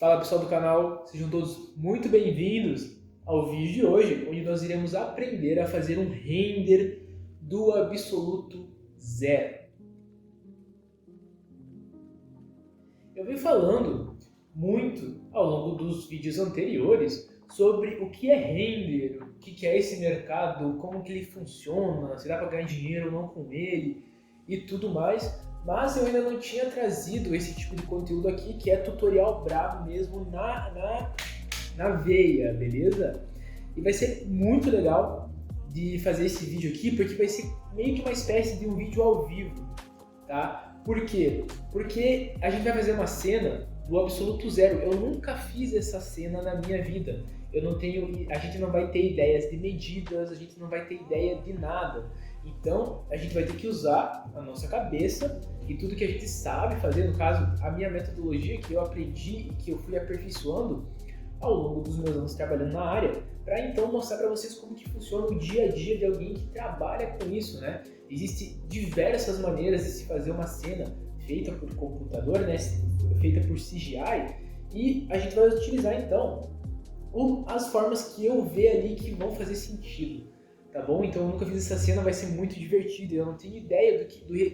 Fala pessoal do canal, sejam todos muito bem-vindos ao vídeo de hoje, onde nós iremos aprender a fazer um render do absoluto zero. Eu venho falando muito ao longo dos vídeos anteriores sobre o que é render, o que é esse mercado, como que ele funciona, se dá para ganhar dinheiro ou não com ele e tudo mais. Mas eu ainda não tinha trazido esse tipo de conteúdo aqui, que é tutorial brabo mesmo na veia, beleza? E vai ser muito legal de fazer esse vídeo aqui, porque vai ser meio que uma espécie de um vídeo ao vivo, tá? Por quê? Porque a gente vai fazer uma cena do absoluto zero. Eu nunca fiz essa cena na minha vida. A gente não vai ter ideias de medidas, a gente não vai ter ideia de nada. Então, a gente vai ter que usar a nossa cabeça e tudo que a gente sabe fazer, no caso, a minha metodologia que eu aprendi e que eu fui aperfeiçoando ao longo dos meus anos trabalhando na área, para então mostrar para vocês como que funciona o dia a dia de alguém que trabalha com isso, né? Existem diversas maneiras de se fazer uma cena feita por computador, né? Feita por CGI, e a gente vai utilizar então as formas que eu ver ali que vão fazer sentido. Tá bom? Então eu nunca fiz essa cena, vai ser muito divertido. Eu não tenho ideia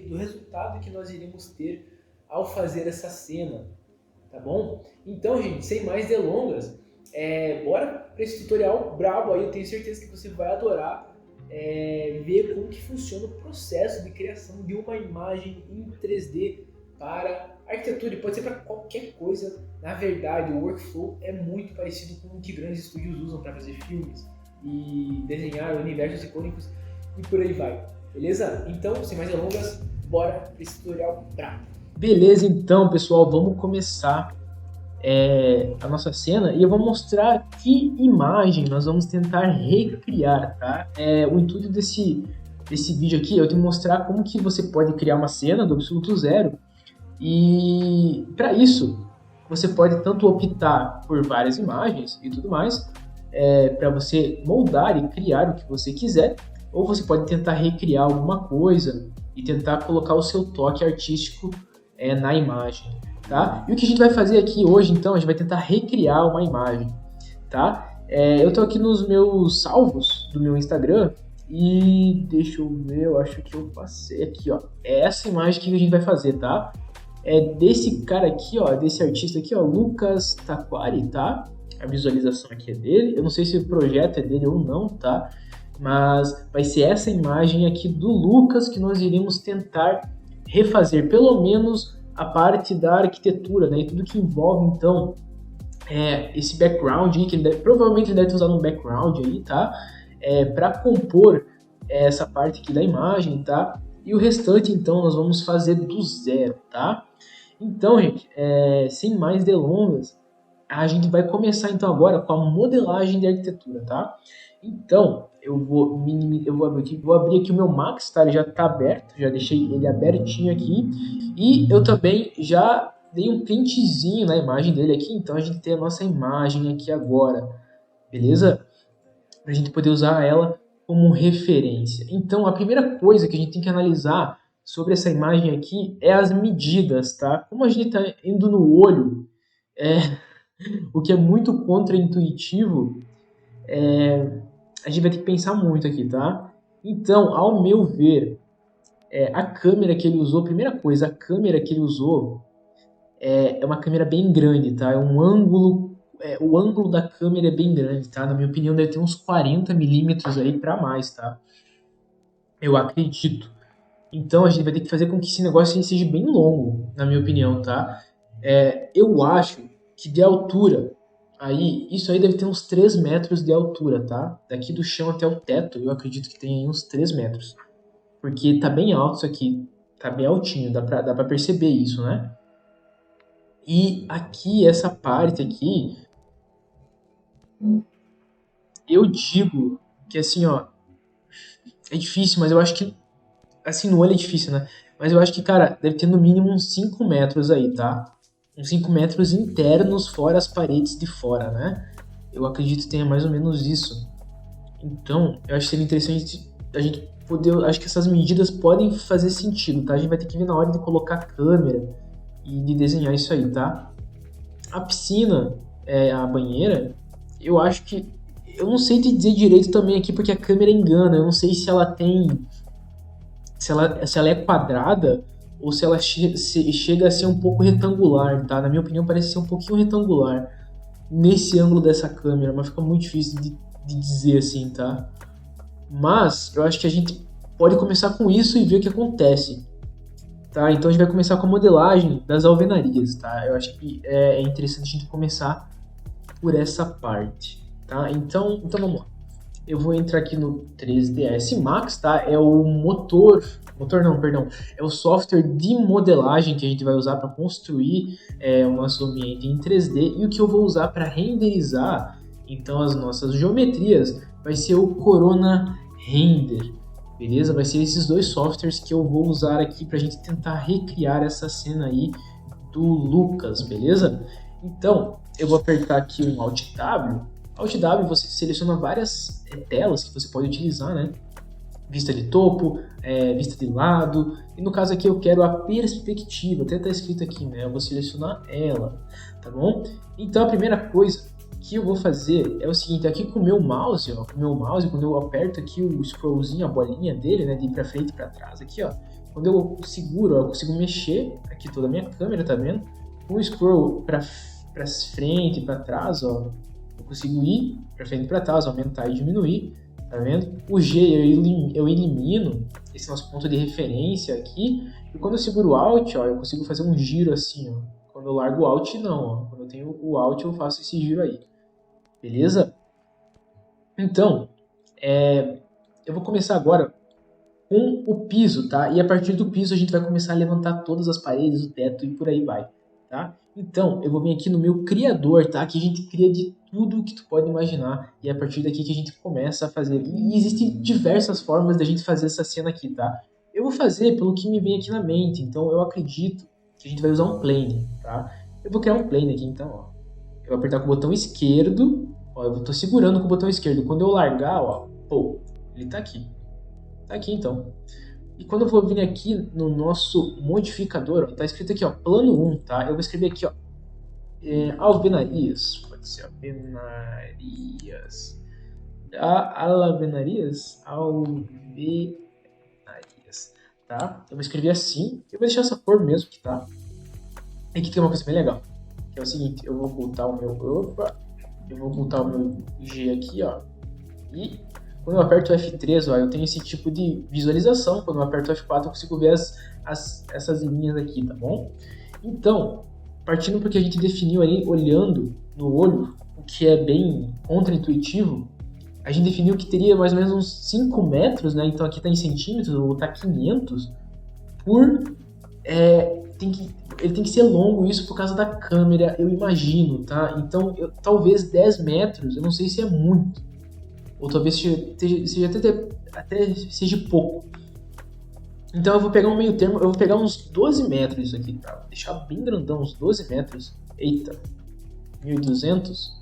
do resultado que nós iremos ter ao fazer essa cena. Tá bom? Então, gente, sem mais delongas, bora para esse tutorial brabo aí. Eu tenho certeza que você vai adorar ver como que funciona o processo de criação de uma imagem em 3D para arquitetura. E pode ser para qualquer coisa. Na verdade, o workflow é muito parecido com o que grandes estúdios usam para fazer filmes e desenhar universos icônicos e por aí vai, beleza? Então, sem mais delongas, bora para esse tutorial brabo. Beleza, então, pessoal, vamos começar a nossa cena e eu vou mostrar que imagem nós vamos tentar recriar, tá? O intuito desse vídeo aqui é eu te mostrar como que você pode criar uma cena do absoluto zero, e para isso você pode tanto optar por várias imagens e tudo mais, para você moldar e criar o que você quiser, ou você pode tentar recriar alguma coisa e tentar colocar o seu toque artístico na imagem, tá? E o que a gente vai fazer aqui hoje, então, a gente vai tentar recriar uma imagem, tá? Eu tô aqui nos meus salvos do meu Instagram e deixa eu ver, eu acho que eu passei aqui, ó. É essa imagem que a gente vai fazer, tá? É desse cara aqui, ó, desse artista aqui, ó, Lucas Taquari, tá? A visualização aqui é dele, eu não sei se o projeto é dele ou não, tá? Mas vai ser essa imagem aqui do Lucas que nós iremos tentar refazer, pelo menos a parte da arquitetura, né? E tudo que envolve, então, esse background aí, que provavelmente ele deve ter usado um background aí, tá? Para compor essa parte aqui da imagem, tá? E o restante, então, nós vamos fazer do zero, tá? Então, gente, sem mais delongas, a gente vai começar então agora com a modelagem de arquitetura, tá? Então, eu vou abrir aqui o meu Max, tá? Ele já está aberto, já deixei ele abertinho aqui. E eu também já dei um printzinho na imagem dele aqui, então a gente tem a nossa imagem aqui agora, beleza? Para a gente poder usar ela como referência. Então, a primeira coisa que a gente tem que analisar sobre essa imagem aqui é as medidas, tá? Como a gente está indo no olho, o que é muito contraintuitivo, a gente vai ter que pensar muito aqui, tá? Então, ao meu ver, a câmera que ele usou, primeira coisa, a câmera que ele usou é uma câmera bem grande, tá? O ângulo da câmera é bem grande, tá? Na minha opinião, deve ter uns 40 milímetros aí para mais, tá? Eu acredito. Então, a gente vai ter que fazer com que esse negócio seja bem longo, na minha opinião, tá? Eu acho que de altura, isso aí deve ter uns 3 metros de altura, tá? Daqui do chão até o teto, eu acredito que tem aí uns 3 metros. Porque tá bem alto isso aqui, tá bem altinho, dá pra perceber isso, né? E aqui, essa parte aqui, eu digo que assim, ó, é difícil, mas eu acho que, assim, no olho é difícil, né? Mas eu acho que, cara, deve ter no mínimo uns 5 metros aí, tá? Uns 5 metros internos, fora as paredes de fora, né? Eu acredito que tenha mais ou menos isso. Então, eu acho que seria interessante a gente poder... Acho que essas medidas podem fazer sentido, tá? A gente vai ter que ver na hora de colocar a câmera e de desenhar isso aí, tá? A piscina, a banheira, eu acho que... Eu não sei te dizer direito também aqui, porque a câmera engana. Eu não sei se ela tem... Se ela é quadrada ou se ela chega a ser um pouco retangular, tá? Na minha opinião, parece ser um pouquinho retangular nesse ângulo dessa câmera, mas fica muito difícil de dizer assim, tá? Mas eu acho que a gente pode começar com isso e ver o que acontece, tá? Então a gente vai começar com a modelagem das alvenarias, tá? Eu acho que é interessante a gente começar por essa parte, tá? Então vamos lá. Eu vou entrar aqui no 3ds Max, tá? É o motor não, perdão, é o software de modelagem que a gente vai usar para construir o nosso ambiente em 3D, e o que eu vou usar para renderizar então as nossas geometrias vai ser o Corona Render, beleza? Vai ser esses dois softwares que eu vou usar aqui para a gente tentar recriar essa cena aí do Lucas, beleza? Então, eu vou apertar aqui um Alt W. Alt W você seleciona várias telas que você pode utilizar, né? Vista de topo, vista de lado, e no caso aqui eu quero a perspectiva, até está escrito aqui, né? Eu vou selecionar ela, tá bom? Então a primeira coisa que eu vou fazer é o seguinte, aqui com o meu mouse, ó, quando eu aperto aqui o scrollzinho, a bolinha dele, né, de ir para frente e para trás, aqui, ó, quando eu seguro, ó, eu consigo mexer aqui toda a minha câmera, tá vendo? Com o scroll para frente e para trás, ó, eu consigo ir para frente e para trás, aumentar e diminuir, tá vendo? O G eu elimino esse nosso ponto de referência aqui, e quando eu seguro o Alt, ó, eu consigo fazer um giro assim, ó. Quando eu largo o Alt, não, ó. Quando eu tenho o Alt, eu faço esse giro aí, beleza? Então, eu vou começar agora com o piso, tá? E a partir do piso a gente vai começar a levantar todas as paredes, o teto e por aí vai, tá? Então, eu vou vir aqui no meu criador, tá? Que a gente cria de tudo que tu pode imaginar. E é a partir daqui que a gente começa a fazer. E existem diversas formas da gente fazer essa cena aqui, tá? Eu vou fazer pelo que me vem aqui na mente. Então, eu acredito que a gente vai usar um plane, tá? Eu vou criar um plane aqui, então, ó. Eu vou apertar com o botão esquerdo. Ó, eu tô segurando com o botão esquerdo. Quando eu largar, ó, pô, ele tá aqui. Tá aqui, então. E quando eu vou vir aqui no nosso modificador, ó, tá escrito aqui, ó, plano 1, tá? Eu vou escrever aqui, ó, alvenarias, pode ser alvenarias, alvenarias, tá? Eu vou escrever assim, eu vou deixar essa cor mesmo que tá. E aqui tem uma coisa bem legal, que é o seguinte, eu vou ocultar o meu G aqui, ó, e quando eu aperto o F3, ó, eu tenho esse tipo de visualização. Quando eu aperto o F4, eu consigo ver essas linhas aqui, tá bom? Então, partindo porque a gente definiu ali, olhando no olho, o que é bem contraintuitivo, a gente definiu que teria mais ou menos uns 5 metros, né? Então aqui está em centímetros, ou está 500, ele tem que ser longo, isso por causa da câmera, eu imagino, tá? Então, talvez 10 metros, eu não sei se é muito. Ou talvez seja até seja pouco. Então eu vou pegar um meio termo, eu vou pegar uns 12 metros isso aqui, tá? Vou deixar bem grandão, uns 12 metros. Eita, 1200,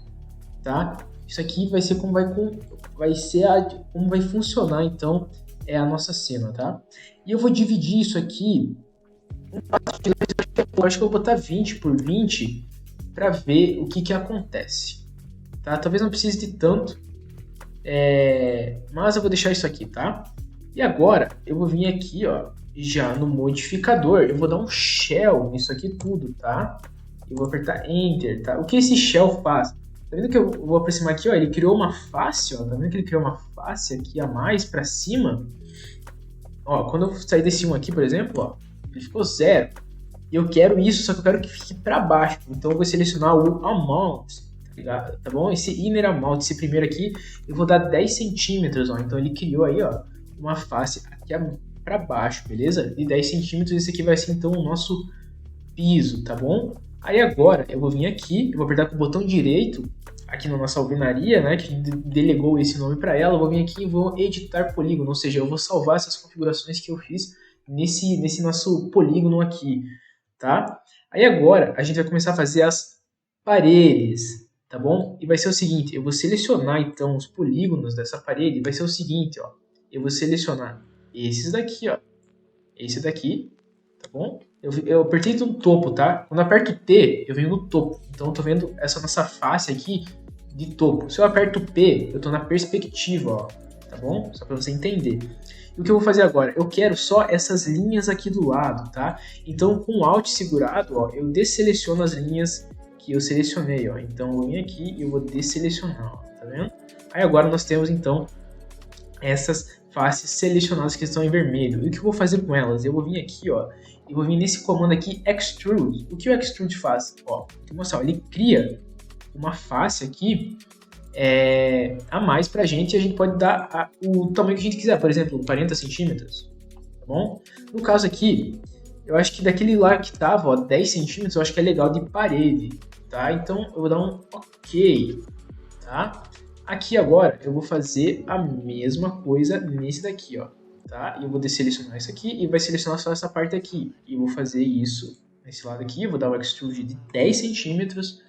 tá? Isso aqui vai ser como vai funcionar, então, a nossa cena, tá? E eu vou dividir isso aqui, eu acho que eu vou botar 20 por 20 para ver o que acontece, tá? Talvez não precise de tanto, mas eu vou deixar isso aqui, tá? E agora eu vou vir aqui, ó, já no modificador, eu vou dar um shell nisso aqui tudo, tá? Eu vou apertar Enter, tá? O que esse shell faz? Tá vendo que eu vou aproximar aqui, ó? Ele criou uma face, ó. Tá vendo que ele criou uma face aqui a mais pra cima? Ó, quando eu sair desse 1 aqui, por exemplo, ó, ele ficou 0. E eu quero isso, só que eu quero que fique pra baixo. Então eu vou selecionar o Amount, tá bom? Esse Inner Amount, esse primeiro aqui, eu vou dar 10 centímetros, ó. Então ele criou aí, ó, uma face aqui para baixo, beleza? De 10 centímetros, esse aqui vai ser então o nosso piso, tá bom? Aí agora eu vou vir aqui, eu vou apertar com o botão direito, aqui na nossa alvenaria, né, que a gente delegou esse nome para ela, eu vou vir aqui e vou editar polígono, ou seja, eu vou salvar essas configurações que eu fiz nesse nosso polígono aqui, tá? Aí agora a gente vai começar a fazer as paredes, tá bom? E vai ser o seguinte, eu vou selecionar então os polígonos dessa parede, vai ser o seguinte, ó, eu vou selecionar esses daqui, ó, esse daqui, tá bom? Eu apertei no topo, tá? Quando eu aperto T, eu venho no topo. Então eu tô vendo essa nossa face aqui de topo. Se eu aperto P, eu tô na perspectiva, ó, tá bom? Só para você entender. E o que eu vou fazer agora? Eu quero só essas linhas aqui do lado, tá? Então com o Alt segurado, ó, eu desseleciono as linhas que eu selecionei, ó. Então eu vou vir aqui e eu vou desselecionar, ó, tá vendo? Aí agora nós temos então essas faces selecionadas que estão em vermelho. E o que eu vou fazer com elas? Eu vou vir aqui, ó, e vou vir nesse comando aqui, Extrude. O que o Extrude faz? Ó, vou mostrar, ele cria uma face aqui a mais pra gente, e a gente pode dar o tamanho que a gente quiser, por exemplo, 40 centímetros, tá bom? No caso aqui, eu acho que daquele lá que tava, ó, 10 centímetros, eu acho que é legal de parede, tá? Então eu vou dar um OK, tá? Aqui agora eu vou fazer a mesma coisa nesse daqui, ó, tá? E eu vou desselecionar isso aqui e vai selecionar só essa parte aqui. E eu vou fazer isso nesse lado aqui, eu vou dar um extrude de 10 centímetros,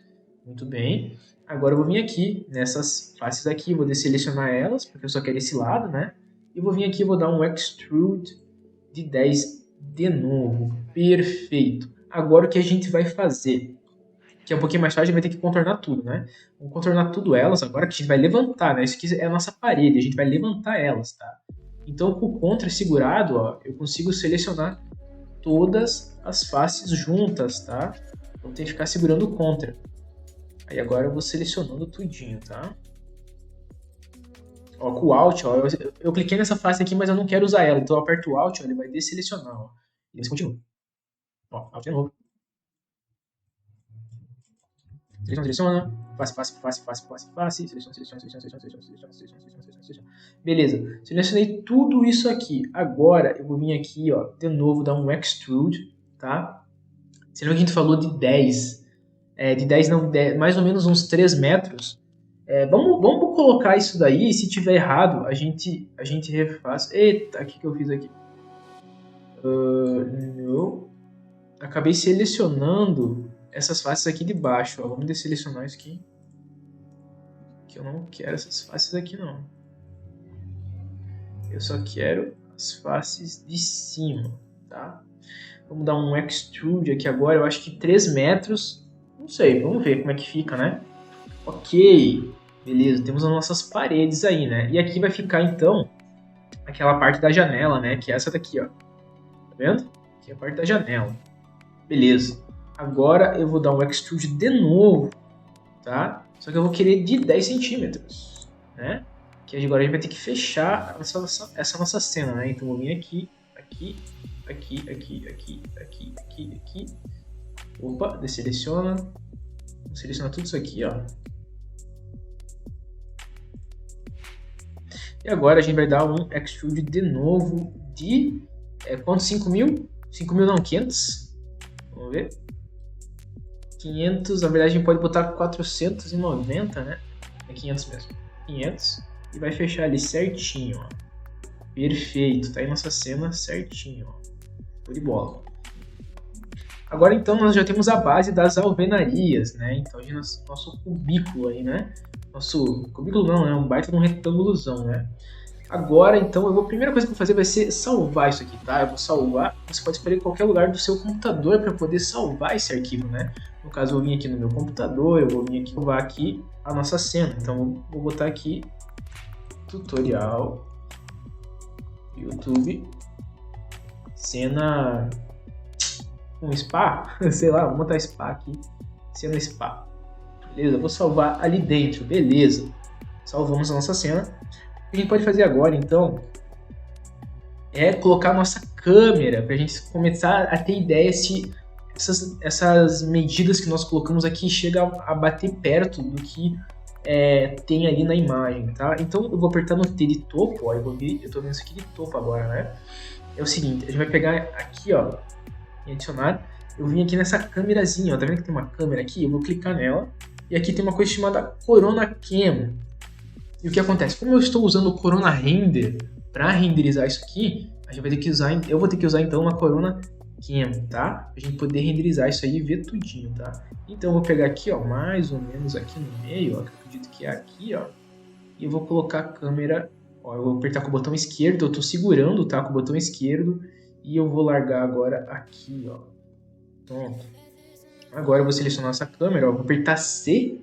muito bem. Agora eu vou vir aqui nessas faces aqui, vou desselecionar elas, porque eu só quero esse lado, né? E vou vir aqui e vou dar um extrude de 10 de novo. Perfeito. Agora o que a gente vai fazer? Que é um pouquinho mais fácil, a gente vai ter que contornar tudo, né? Vamos contornar tudo elas agora, que a gente vai levantar, né? Isso aqui é a nossa parede, a gente vai levantar elas, tá? Então, com o Ctrl segurado, ó, eu consigo selecionar todas as faces juntas, tá? Então tem que ficar segurando o Ctrl. Aí agora eu vou selecionando tudinho, tá? Ó, com o Alt, ó, eu cliquei nessa face aqui, mas eu não quero usar ela. Então eu aperto o Alt, ó, ele vai desselecionar, ó. E você continua. Ó, Alt de novo. Seleciona, face, seleciona. Beleza, selecionei tudo isso aqui. Agora eu vou vir aqui, ó, de novo dar um extrude, tá? Você lembra que a gente falou de 10? De 10 não, 10, mais ou menos uns 3 metros. Vamos colocar isso daí, e se tiver errado, a gente refaz. Eita, o que eu fiz aqui? Não. Acabei selecionando essas faces aqui de baixo, ó. Vamos desselecionar isso aqui. Que eu não quero essas faces aqui, não. Eu só quero as faces de cima, tá? Vamos dar um extrude aqui agora, eu acho que 3 metros. Não sei, vamos ver como é que fica, né? Ok, beleza, temos as nossas paredes aí, né? E aqui vai ficar, então, aquela parte da janela, né? Que é essa daqui, ó. Tá vendo? Aqui é a parte da janela. Beleza. Agora eu vou dar um extrude de novo, tá? Só que eu vou querer de 10 centímetros, né? Que agora a gente vai ter que fechar essa nossa cena, né? Então eu vou vir aqui, aqui, aqui, aqui, aqui, aqui, aqui, aqui. Opa, deseleciona. Vou selecionar tudo isso aqui, ó. E agora a gente vai dar um extrude de novo de... quanto? 5.000? 5.000 não, 500. Vamos ver. 500, na verdade a gente pode botar 490, né? É 500 mesmo. 500. E vai fechar ali certinho, ó. Perfeito, tá aí nossa cena certinho, ó. Show de bola. Agora então nós já temos a base das alvenarias, né? Então nosso cubículo aí, né? Nosso cubículo não, é um baita de um retângulozão, né? Agora, então, a primeira coisa que eu vou fazer vai ser salvar isso aqui, tá? Eu vou salvar, você pode escolher qualquer lugar do seu computador para poder salvar esse arquivo, né? No caso, eu vou vir aqui no meu computador, eu vou vir aqui salvar aqui a nossa cena. Então, eu vou botar aqui, tutorial, YouTube, cena com spa, sei lá, vou botar spa aqui, cena spa. Beleza, eu vou salvar ali dentro, beleza. Salvamos a nossa cena. O que a gente pode fazer agora, então, é colocar a nossa câmera para a gente começar a ter ideia se essas medidas que nós colocamos aqui chegam a bater perto do que tem ali na imagem, tá? Então eu vou apertar no T de topo, ó, eu tô vendo isso aqui de topo agora, né? É o seguinte, a gente vai pegar aqui, ó, em adicionar, eu vim aqui nessa câmerazinha, ó, tá vendo que tem uma câmera aqui? Eu vou clicar nela, e aqui tem uma coisa chamada Corona Cam. E o que acontece? Como eu estou usando o Corona Render para renderizar isso aqui, eu vou ter que usar então uma Corona Cam, tá? Pra gente poder renderizar isso aí e ver tudinho, tá? Então eu vou pegar aqui, ó, mais ou menos aqui no meio, ó, que eu acredito que é aqui, ó, e eu vou colocar a câmera, ó, eu vou apertar com o botão esquerdo, eu tô segurando, tá, com o botão esquerdo, E eu vou largar agora aqui, ó. Pronto. Agora eu vou selecionar essa câmera, ó. Vou apertar C.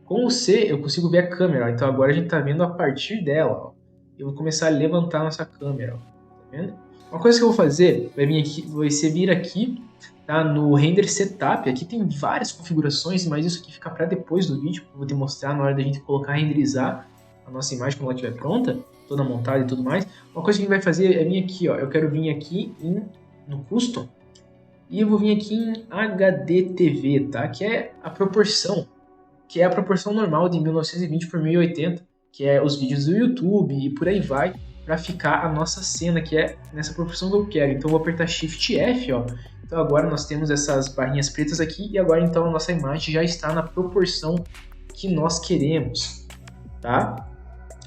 Com o C eu consigo ver a câmera, ó. Então agora a gente tá vendo a partir dela, ó. Eu vou começar a levantar a nossa câmera, ó. Tá vendo? Uma coisa que eu vou fazer vai ser vir aqui, tá, no Render Setup. Aqui tem várias configurações, mas isso aqui fica para depois do vídeo. Eu vou te mostrar na hora da gente colocar, renderizar a nossa imagem quando ela estiver pronta, toda montada e tudo mais. Uma coisa que a gente vai fazer é vir aqui, ó. Eu quero vir aqui no Custom e eu vou vir aqui em HDTV, tá? Que é a proporção, normal de 1920 por 1080, que é os vídeos do YouTube e por aí vai, para ficar a nossa cena, que é nessa proporção que eu quero. Então eu vou apertar Shift F, ó. Então agora nós temos essas barrinhas pretas aqui e agora então a nossa imagem já está na proporção que nós queremos, tá?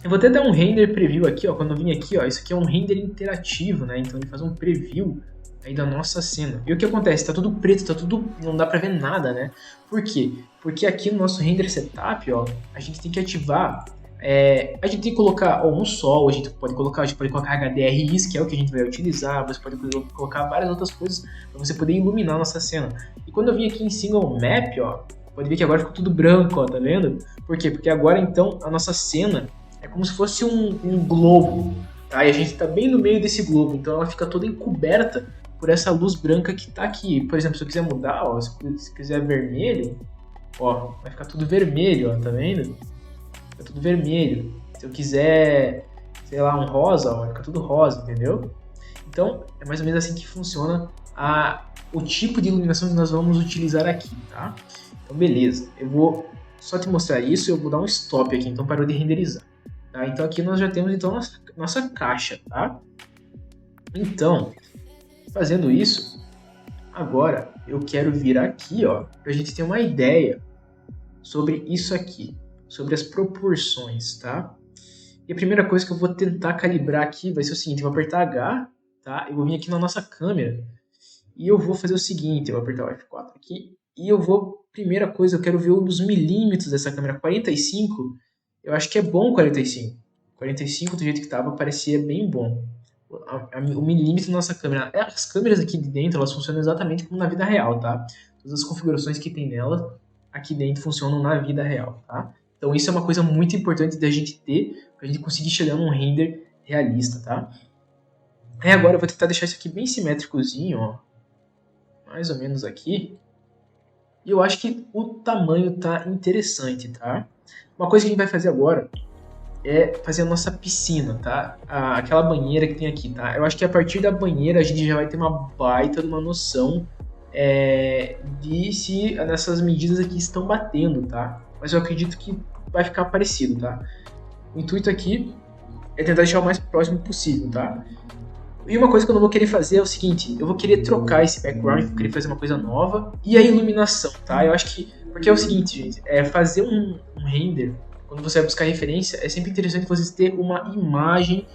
Eu vou até dar um render preview aqui, ó. Quando eu vim aqui, ó, isso aqui é um render interativo, né? Então ele faz um preview aí da nossa cena. E o que acontece? Tá tudo preto, tá tudo, não dá pra ver nada, né? Por quê? Porque aqui no nosso render setup, ó, a gente tem que ativar, a gente tem que colocar um sol, a gente pode colocar HDRIs, que é o que a gente vai utilizar, você pode colocar várias outras coisas para você poder iluminar a nossa cena. E quando eu vim aqui em Single Map, ó, pode ver que agora ficou tudo branco, ó, tá vendo? Por quê? Porque agora então a nossa cena é como se fosse um globo, tá? E a gente tá bem no meio desse globo, então ela fica toda encoberta por essa luz branca que tá aqui. Por exemplo, se eu quiser mudar, ó, se quiser vermelho, ó, vai ficar tudo vermelho, ó, tá vendo? Fica tudo vermelho. Se eu quiser, sei lá, um rosa, ó, vai ficar tudo rosa, entendeu? Então, é mais ou menos assim que funciona o tipo de iluminação que nós vamos utilizar aqui, tá? Então, beleza. Eu vou só te mostrar isso, eu vou dar um stop aqui, então parou de renderizar. Tá? Então aqui nós já temos então nossa caixa, tá? Então, fazendo isso, agora eu quero vir aqui, ó, pra gente ter uma ideia sobre isso aqui, sobre as proporções, tá? E a primeira coisa que eu vou tentar calibrar aqui vai ser o seguinte: eu vou apertar H, tá? Eu vou vir aqui na nossa câmera e eu vou fazer o seguinte: eu vou apertar o F4 aqui e eu vou, primeira coisa, eu quero ver os milímetros dessa câmera. 45, eu acho que é bom 45. 45 do jeito que estava parecia bem bom. O milímetro da nossa câmera. As câmeras aqui de dentro, elas funcionam exatamente como na vida real, tá? Todas as configurações que tem nelas aqui dentro funcionam na vida real, tá? Então isso é uma coisa muito importante da gente ter, pra gente conseguir chegar num render realista, tá? Aí agora eu vou tentar deixar isso aqui bem simétricozinho, ó. Mais ou menos aqui. E eu acho que o tamanho tá interessante, tá? Uma coisa que a gente vai fazer agora é fazer a nossa piscina, tá? Aquela banheira que tem aqui, tá? Eu acho que a partir da banheira a gente já vai ter uma baita de uma noção de se nessas medidas aqui estão batendo, tá? Mas eu acredito que vai ficar parecido, tá? O intuito aqui é tentar deixar o mais próximo possível, tá? E uma coisa que eu não vou querer fazer é o seguinte: eu vou querer trocar esse background, vou querer fazer uma coisa nova. E a iluminação, tá? Eu acho que... Porque é o seguinte, gente, fazer um render, quando você vai buscar referência, é sempre interessante você ter uma imagem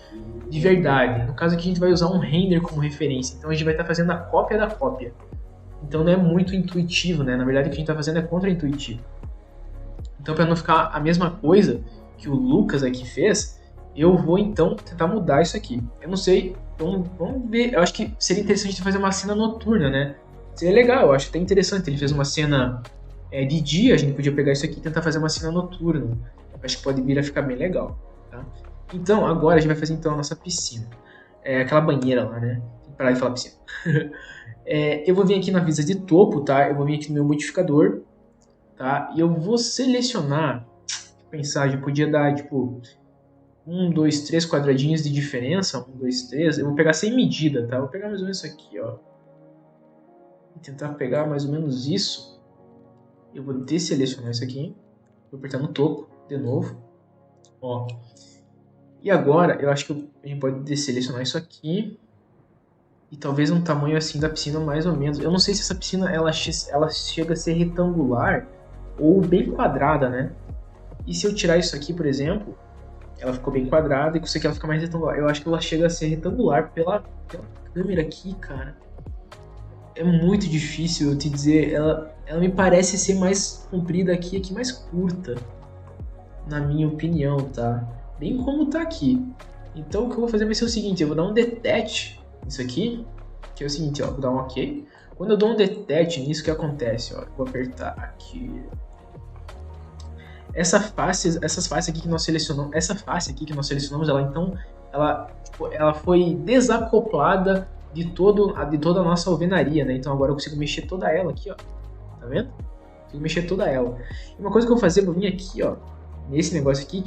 de verdade. No caso aqui a gente vai usar um render como referência, então a gente vai estar fazendo a cópia da cópia. Então não é muito intuitivo, né? Na verdade o que a gente está fazendo é contra-intuitivo. Então, para não ficar a mesma coisa que o Lucas aqui fez, eu vou então tentar mudar isso aqui. Eu não sei, então vamos ver. Eu acho que seria interessante fazer uma cena noturna, né? Seria legal, eu acho até interessante. Ele fez uma cena de dia, a gente podia pegar isso aqui e tentar fazer uma cena noturna. Eu acho que pode vir a ficar bem legal, tá? Então, agora a gente vai fazer então a nossa piscina. Aquela banheira lá, né? Tem que parar de falar piscina. Eu vou vir aqui na vista de topo, tá? Eu vou vir aqui no meu modificador, tá? E eu vou selecionar, pensar, já podia dar tipo 1, 2, 3 quadradinhos de diferença, 1, 2, 3, eu vou pegar sem medida, tá? Eu vou pegar mais ou menos isso aqui, ó. Vou tentar pegar mais ou menos isso. Eu vou desselecionar isso aqui, vou apertar no topo de novo, ó. E agora eu acho que a gente pode desselecionar isso aqui. E talvez um tamanho assim da piscina mais ou menos. Eu não sei se essa piscina ela chega a ser retangular ou bem quadrada, né? E se eu tirar isso aqui, por exemplo, ela ficou bem quadrada e com isso aqui ela fica mais retangular. Eu acho que ela chega a ser retangular pela câmera aqui, cara. É muito difícil eu te dizer. Ela me parece ser mais comprida aqui mais curta, na minha opinião, tá? Bem como tá aqui. Então o que eu vou fazer vai ser o seguinte: eu vou dar um detach nisso aqui que é o seguinte, ó, vou dar um OK. Quando eu dou um detect nisso, o que acontece? Ó, vou apertar aqui. Essas faces aqui que nós selecionamos, essa face aqui que nós selecionamos, ela foi desacoplada de toda a nossa alvenaria, né? Então agora eu consigo mexer toda ela aqui, ó. Tá vendo? Consigo mexer toda ela. E uma coisa que eu vou fazer, eu vou vir aqui, ó, nesse negócio aqui,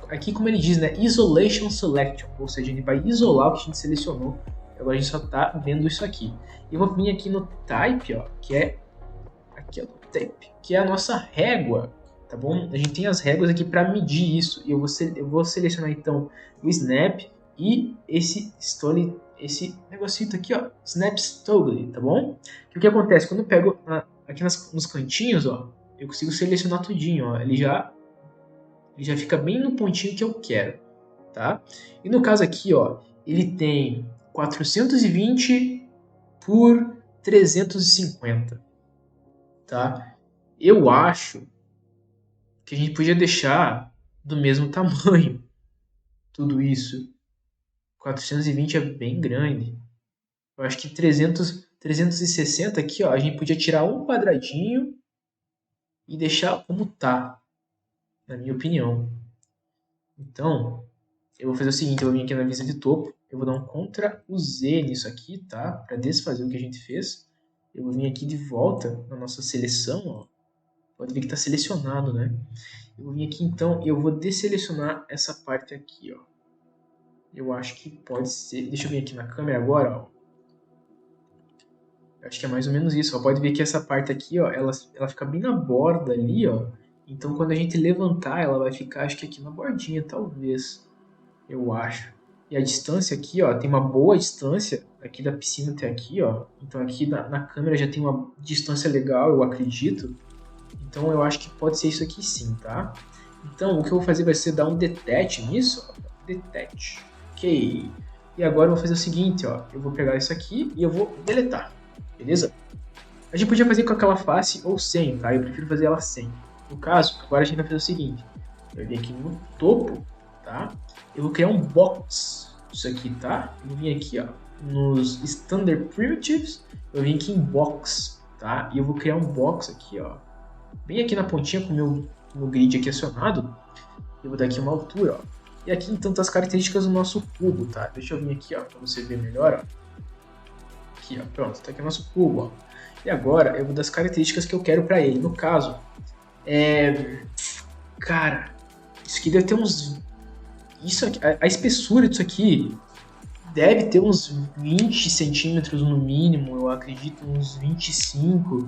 aqui como ele diz, né? Isolation Selection, ou seja, ele vai isolar o que a gente selecionou. Agora a gente só tá vendo isso aqui. E eu vou vir aqui no Type, ó, que é aqui, ó, Type, que é a nossa régua, tá bom? A gente tem as réguas aqui para medir isso. E eu vou selecionar então o Snap e esse negocito aqui, ó, Snap Toggle, tá bom? O que acontece? Quando eu pego aqui nos cantinhos, ó, eu consigo selecionar tudinho, ó. Ele já fica bem no pontinho que eu quero, tá? E no caso aqui, ó, ele tem 420 por 350, tá? Eu acho que a gente podia deixar do mesmo tamanho tudo isso. 420 é bem grande. Eu acho que 360 aqui, ó, a gente podia tirar um quadradinho e deixar como tá, na minha opinião. Então, eu vou fazer o seguinte, eu vou vir aqui na vista de topo, eu vou dar um Ctrl Z nisso aqui, tá? Para desfazer o que a gente fez. Eu vou vir aqui de volta na nossa seleção, ó. Pode ver que está selecionado, né? Eu vou vir aqui então e eu vou desselecionar essa parte aqui, ó. Eu acho que pode ser... Deixa eu vir aqui na câmera agora, ó. Eu acho que é mais ou menos isso, ó. Pode ver que essa parte aqui, ó, ela fica bem na borda ali, ó. Então quando a gente levantar, ela vai ficar, acho que aqui na bordinha, talvez. Eu acho. E a distância aqui, ó, tem uma boa distância aqui da piscina até aqui, ó. Então aqui na câmera já tem uma distância legal, eu acredito. Então eu acho que pode ser isso aqui sim, tá? Então o que eu vou fazer vai ser dar um detach nisso, ó. Detach. Ok. E agora eu vou fazer o seguinte, ó. Eu vou pegar isso aqui e eu vou deletar. Beleza? A gente podia fazer com aquela face ou sem, tá? Eu prefiro fazer ela sem. No caso, agora a gente vai fazer o seguinte. Eu vou vir aqui no topo, tá? Eu vou criar um box. Isso aqui, tá? Eu vou vir aqui, ó. Nos Standard Primitives. Eu vim aqui em Box, tá? E eu vou criar um box aqui, ó. Bem aqui na pontinha com o meu grid aqui acionado. Eu vou dar aqui uma altura, ó. E aqui então tá as características do nosso cubo, tá? Deixa eu vir aqui, ó, pra você ver melhor, ó. Aqui, ó, pronto, tá aqui o nosso cubo, ó. E agora eu vou dar as características que eu quero pra ele. No caso, cara, isso aqui deve ter uns... Isso aqui, a espessura disso aqui deve ter uns 20 centímetros no mínimo, eu acredito, uns 25.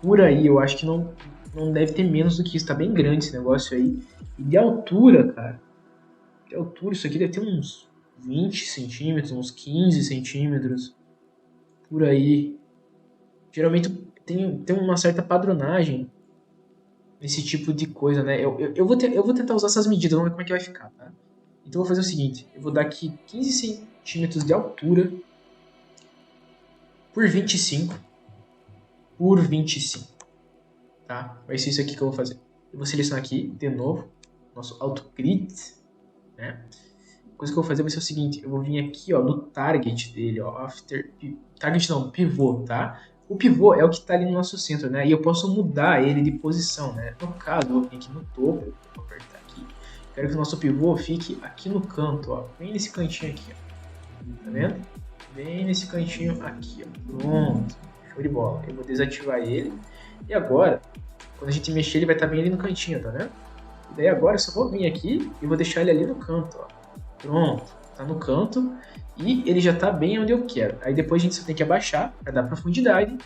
Por aí, eu acho que não deve ter menos do que isso, tá bem grande esse negócio aí. E de altura, cara, de altura, isso aqui deve ter uns 20 centímetros, uns 15 centímetros, por aí. Geralmente tem uma certa padronagem nesse tipo de coisa, né? Eu vou tentar usar essas medidas, vamos ver como é que vai ficar, tá? Então eu vou fazer o seguinte, eu vou dar aqui 15 centímetros de altura por 25 por 25, tá? Vai ser isso aqui que eu vou fazer. Eu vou selecionar aqui, de novo, nosso AutoGrid, né? A coisa que eu vou fazer vai ser o seguinte, eu vou vir aqui, ó, no target dele, ó, target não, pivô, tá? O pivô é o que está ali no nosso centro, né? E eu posso mudar ele de posição, né? No caso, eu vou vir aqui no topo, vou apertar aqui. Quero que o nosso pivô fique aqui no canto, ó. Bem nesse cantinho aqui, ó. Tá vendo? Bem nesse cantinho aqui, ó. Pronto. Show de bola. Eu vou desativar ele. E agora, quando a gente mexer, ele vai estar bem ali no cantinho, tá vendo? E daí agora eu só vou vir aqui e vou deixar ele ali no canto, ó. Pronto. Tá no canto. E ele já está bem onde eu quero. Aí depois a gente só tem que abaixar para dar profundidade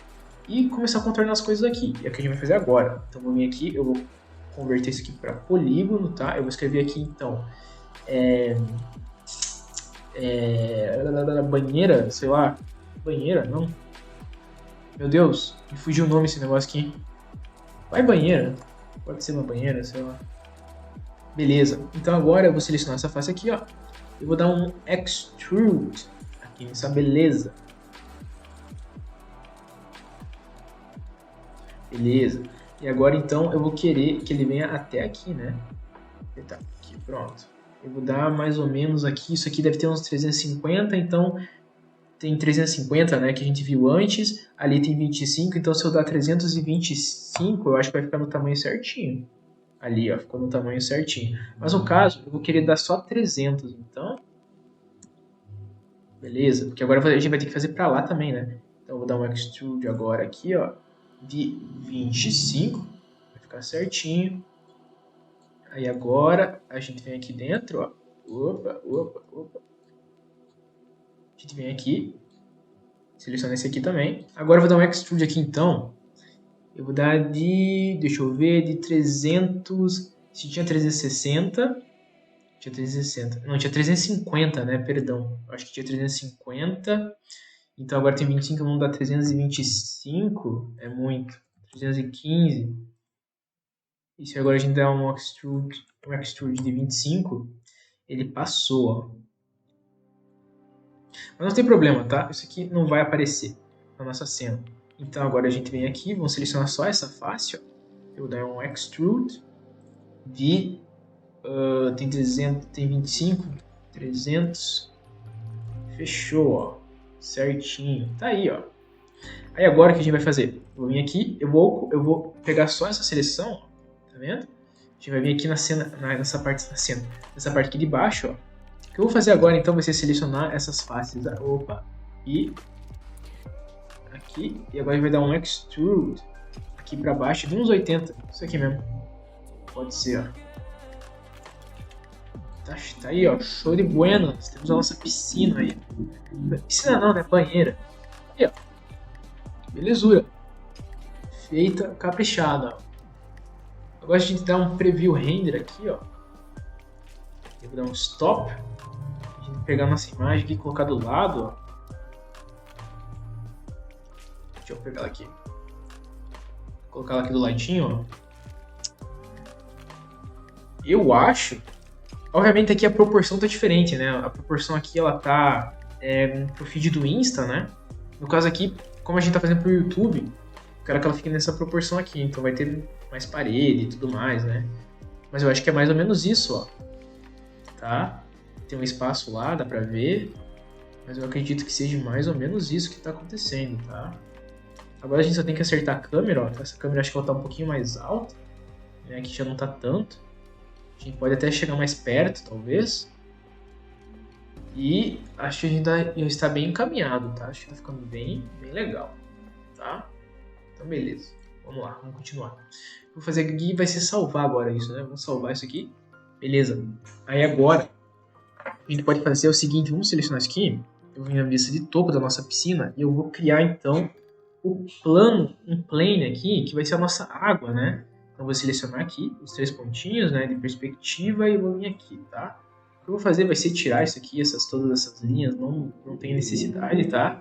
e começar a contornar as coisas aqui. E é o que a gente vai fazer agora. Então vou vir aqui, eu vou converter isso aqui para polígono, tá? Eu vou escrever aqui então banheira, sei lá, banheira, não? Meu Deus, me fugiu o nome esse negócio aqui. Vai banheira, pode ser uma banheira, sei lá. Beleza, então agora eu vou selecionar essa face aqui, ó. Eu vou dar um extrude aqui nessa beleza. Beleza. E agora então eu vou querer que ele venha até aqui, né? Tá, aqui, pronto. Eu vou dar mais ou menos aqui, isso aqui deve ter uns 350, então tem 350, né, que a gente viu antes, ali tem 25, então se eu dar 325, eu acho que vai ficar no tamanho certinho. Ali, ó, ficou no tamanho certinho. Mas no caso, eu vou querer dar só 300, então... Beleza? Porque agora a gente vai ter que fazer pra lá também, né? Então eu vou dar um extrude agora aqui, ó, de 25, vai ficar certinho. Aí agora a gente vem aqui dentro, ó. Opa. A gente vem aqui, seleciona esse aqui também. Agora eu vou dar um extrude aqui então. Eu vou dar de, deixa eu ver, de 300, se tinha 360, tinha 360, não, tinha 350, né, perdão. Acho que tinha 350, então agora tem 25, vamos dar 325, é muito. 315, e se agora a gente der um extrude de 25, ele passou, ó. Mas não tem problema, tá? Isso aqui não vai aparecer na nossa cena. Então agora a gente vem aqui, vamos selecionar só essa face, ó. Eu vou dar um extrude de tem 300, tem 25, 300. Fechou, ó. Certinho. Tá aí, ó. Aí agora o que a gente vai fazer? Eu vou vir aqui, eu vou pegar só essa seleção, ó. Tá vendo? A gente vai vir aqui na cena, nessa parte da cena, nessa parte aqui de baixo, ó. O que eu vou fazer agora então vai ser selecionar essas faces. Opa, e aqui, e agora a gente vai dar um extrude aqui pra baixo de uns 80. Isso aqui mesmo. Pode ser, ó. Tá aí, ó. Show de buenas. Temos a nossa piscina aí. Piscina não, né? Banheira. Aí, ó. Belezura. Feita, caprichada, ó. Agora a gente dá um preview render aqui, ó. Eu vou dar um stop. A gente pegar a nossa imagem aqui e colocar do lado, ó. Deixa eu pegar ela aqui. Vou colocar ela aqui do ladinho, ó. Eu acho... Obviamente aqui a proporção tá diferente, né? A proporção aqui, ela tá pro feed do Insta, né? No caso aqui, como a gente tá fazendo pro YouTube, eu quero que ela fique nessa proporção aqui. Então vai ter mais parede e tudo mais, né? Mas eu acho que é mais ou menos isso, ó. Tá? Tem um espaço lá, dá pra ver. Mas eu acredito que seja mais ou menos isso que tá acontecendo, tá? Agora a gente só tem que acertar a câmera, ó. Essa câmera acho que ela tá um pouquinho mais alta, né? Aqui já não tá tanto. A gente pode até chegar mais perto, talvez. E acho que a gente já está bem encaminhado, tá? Acho que tá ficando bem legal, tá? Então, beleza. Vamos lá, vamos continuar. Vou fazer aqui, vai ser salvar agora isso, né? Vamos salvar isso aqui. Beleza. Aí agora, a gente pode fazer o seguinte, vamos selecionar isso aqui. Eu vou na vista de topo da nossa piscina e eu vou criar, então, o plano, um plane aqui, que vai ser a nossa água, né? Então, vou selecionar aqui os 3 pontinhos, né, de perspectiva e vou vir aqui, tá? O que eu vou fazer vai ser tirar isso aqui, todas essas linhas, não tem necessidade, tá?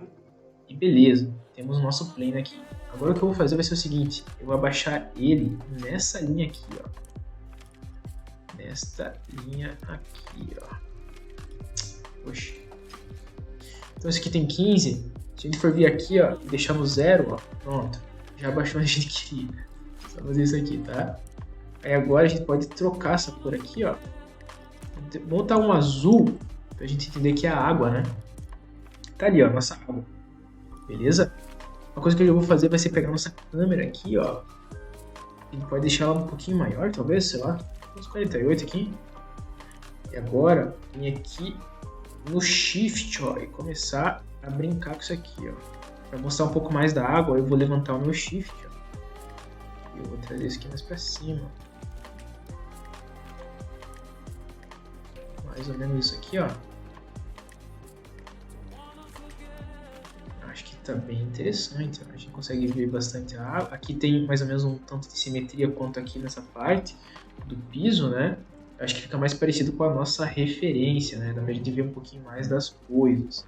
E beleza, temos o nosso plane aqui. Agora o que eu vou fazer vai ser o seguinte, eu vou abaixar ele nessa linha aqui, ó. Nesta linha aqui, ó. Poxa. Então esse aqui tem 15, se a gente for vir aqui, ó, e deixar no 0, ó, pronto. Já abaixou onde a gente queria. Só fazer isso aqui, tá? Aí agora a gente pode trocar essa cor aqui, ó. Vamos botar um azul pra gente entender que é a água, né? Tá ali, ó, nossa água. Beleza? Uma coisa que eu vou fazer vai ser pegar nossa câmera aqui, ó. A gente pode deixar ela um pouquinho maior, talvez, sei lá. Uns 48 aqui. E agora, vir aqui no Shift, ó, e começar a brincar com isso aqui, ó. Pra mostrar um pouco mais da água, eu vou levantar o meu Shift, ó. Eu vou trazer isso aqui mais pra cima. Mais ou menos isso aqui, ó. Acho que tá bem interessante. A gente consegue ver bastante a água. Aqui tem mais ou menos um tanto de simetria quanto aqui nessa parte do piso, né? Acho que fica mais parecido com a nossa referência, né? Dá pra gente ver um pouquinho mais das coisas.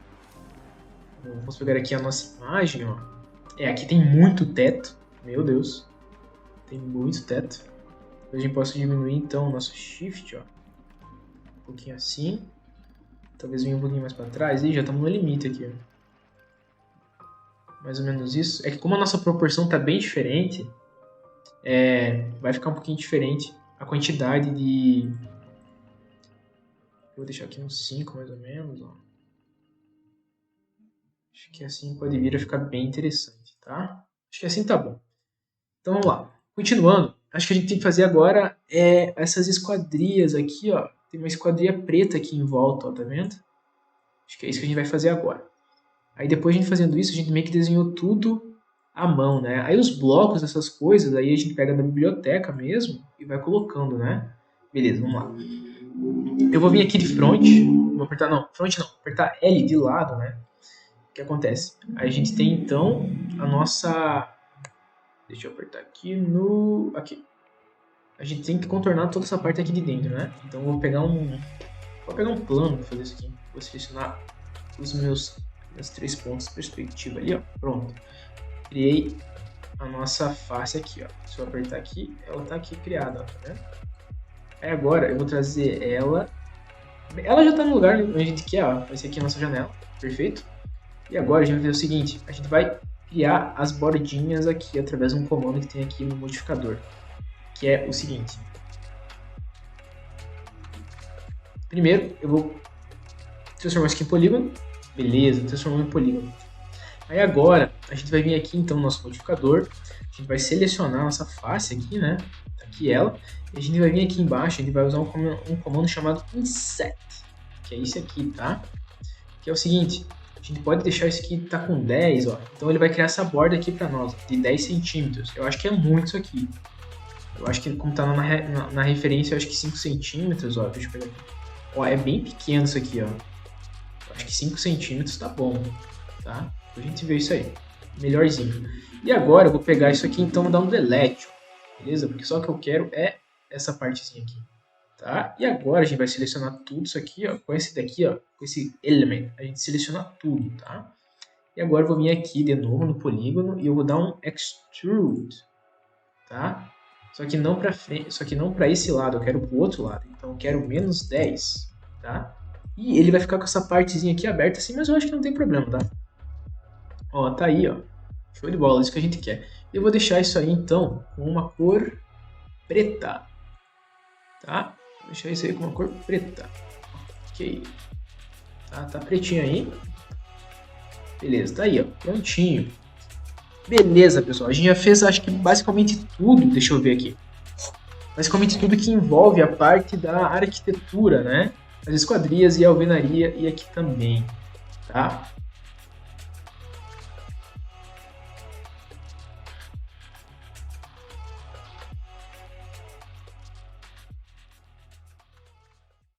Então, vamos pegar aqui a nossa imagem, ó. Aqui tem muito teto. Meu Deus. Tem muito teto. A gente pode diminuir então o nosso shift, ó. Um pouquinho assim. Talvez venha um pouquinho mais para trás. Ih, já estamos no limite aqui. Mais ou menos isso. É que como a nossa proporção está bem diferente, vai ficar um pouquinho diferente a quantidade de... Eu vou deixar aqui uns 5 mais ou menos, ó. Acho que assim pode vir a ficar bem interessante, tá? Acho que assim tá bom. Então vamos lá. Continuando, acho que a gente tem que fazer agora essas esquadrias aqui, ó. Tem uma esquadria preta aqui em volta, ó, tá vendo? Acho que é isso que a gente vai fazer agora. Aí depois a gente fazendo isso, a gente meio que desenhou tudo à mão, né? Aí os blocos dessas coisas, aí a gente pega da biblioteca mesmo e vai colocando, né? Beleza, vamos lá. Eu vou vir aqui de front, vou apertar, não, front não, apertar L de lado, né? O que acontece? Aí a gente tem então a nossa... Deixa eu apertar aqui no... Aqui. A gente tem que contornar toda essa parte aqui de dentro, né? Então eu vou pegar um plano para fazer isso aqui. Vou selecionar os meus 3 pontos de perspectiva ali, ó. Pronto. Criei a nossa face aqui, ó. Se eu apertar aqui, ela tá aqui criada, ó, tá vendo? Aí agora eu vou trazer ela. Ela já tá no lugar onde a gente quer, ó. Vai ser aqui a nossa janela. Perfeito? E agora a gente vai fazer o seguinte. A gente vai criar as bordinhas aqui através de um comando que tem aqui no modificador. Que é o seguinte. Primeiro, eu vou transformar isso aqui em polígono. Beleza, transformou em polígono. Aí agora, a gente vai vir aqui então no nosso modificador. A gente vai selecionar a nossa face aqui, né? Tá aqui ela. E a gente vai vir aqui embaixo, a gente vai usar um comando chamado inset. Que é esse aqui, tá? Que é o seguinte. A gente pode deixar isso aqui tá com 10, ó. Então ele vai criar essa borda aqui pra nós, de 10 centímetros. Eu acho que é muito isso aqui. Eu acho que como tá na referência, eu acho que 5 centímetros, ó. Deixa eu pegar aqui. Ó, é bem pequeno isso aqui, ó. Eu acho que 5 centímetros tá bom, tá? A gente vê isso aí. Melhorzinho. E agora eu vou pegar isso aqui, então vou dar um delete, ó. Beleza? Porque só o que eu quero é essa partezinha aqui. Tá? E agora a gente vai selecionar tudo isso aqui, ó, com esse daqui, ó, com esse element, a gente seleciona tudo, tá? E agora eu vou vir aqui de novo no polígono e eu vou dar um extrude, tá? Só que não para frente, só que não para esse lado, eu quero pro outro lado. Então eu quero menos 10, tá? E ele vai ficar com essa partezinha aqui aberta assim, mas eu acho que não tem problema, tá? Ó, tá aí, ó. Show de bola, isso que a gente quer. Eu vou deixar isso aí então com uma cor preta, tá? Vou deixar isso aí com uma cor preta. Ok. Tá pretinho aí. Beleza, tá aí, ó. Prontinho. Beleza, pessoal. A gente já fez, acho que basicamente tudo. Deixa eu ver aqui. Basicamente tudo que envolve a parte da arquitetura, né? As esquadrias e a alvenaria e aqui também, tá?